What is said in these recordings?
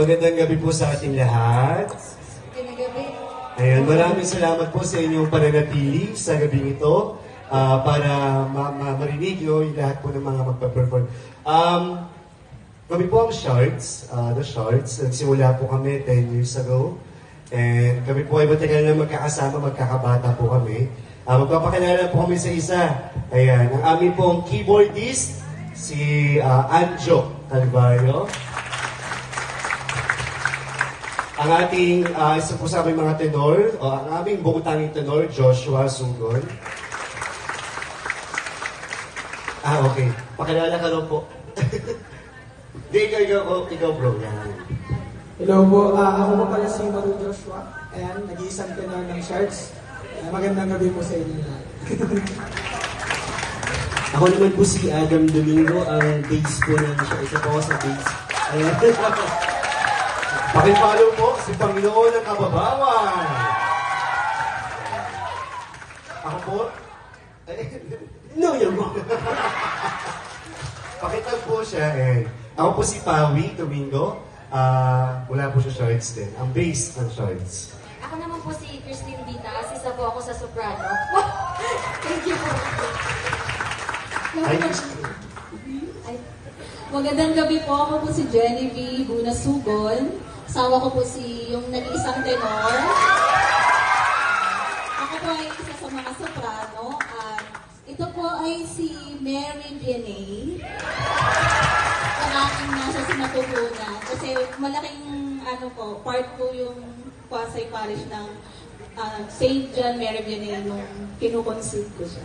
magandang gabi po sa ating lahat. Magandang gabi. Ayan, maraming salamat po sa inyong pananatili sa gabing ito para marinig nyo yung lahat po ng mga magpa-perform. Kami po ang Shards, The Shards. Nagsimula po kami 10 years ago. And kami po ay matagal na magkakasama, magkakabata po kami. Magpapakilala po kami sa isa. Ayan, ang aming pong keyboardist, si Anjo Calvario. Ang ating, isa po sa aming mga tenor, o ang aming bukutanging tenor, Joshua Sunggon. Okay. Pakilala ka lang po. Di, ikaw bro. Yan. Hello po, ako po pala si Maru Joshua. Ayan, nag-iisang tenor ng Shards. Magandang gabi po sa inyo lahat. Ako naman po si Adam Domingo, ang bass po ng siya. Isa po ako sa bass. Ayan. Pakipalo po si Panginoon ng Kababawan. Ako po. No, you're wrong. Pakitag po siya. Ako po si Pawi Domingo. Wala po siya Shards din. Ang bass ng Shards. Ako naman po si Christine Ditas. Isa po ako sa soprano. Thank you po. Ay, Ay, magandang gabi po. Ako po si Genevieve Bunasugon. Asawa ko po si yung nag-iisang tenor. Ako po ay isa sa mga soprano. At ito po ay si Mary Vianney. Ang aking nasa sinatutunan. Kasi malaking part po yung Pasay Parish ng St. John Mary Vianney nung kinukonsid ko siya.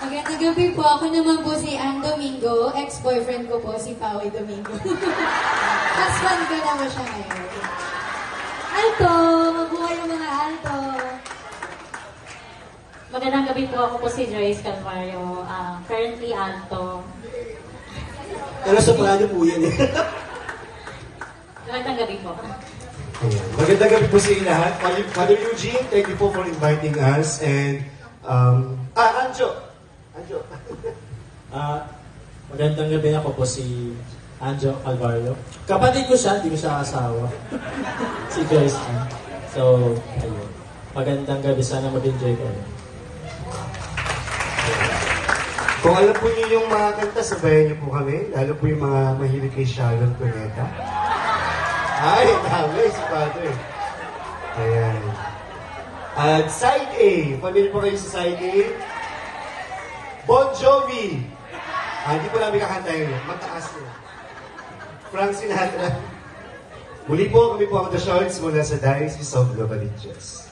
Magandang gabi po. Ako naman po si Ann Domingo. Ex-boyfriend ko po si Pawi Domingo. Husband ko na po siya ngayon. Alto! Mabuhay yung mga alto! Magandang gabi po, ako po si Joyce Calvario, currently alto. Pero soprano po yan eh. Magandang gabi po. ayan. Magandang gabi po sa inyo lahat. Father Eugene, thank you po for inviting us. And, Anjo. Magandang gabi, ako po si Anjo Calvario. Kapatid ko siya, hindi ko siya asawa. Si Joyce. So, ayun. Magandang gabi, sana mag-enjoy kayo. Kung alam po niyo yung mga kanta, sabayan niyo po kami. Lalo po yung mga mahilig kay Sharon Cuneta. Ay, dami si Father. Ayan. At side A. Familiar po kayo sa side A? Bon Jovi. Hindi po namin kakanta yun. Mataas yun. Frank Sinatra. Muli po, kami po ang The Shorts mula sa Diocese of Novaliches.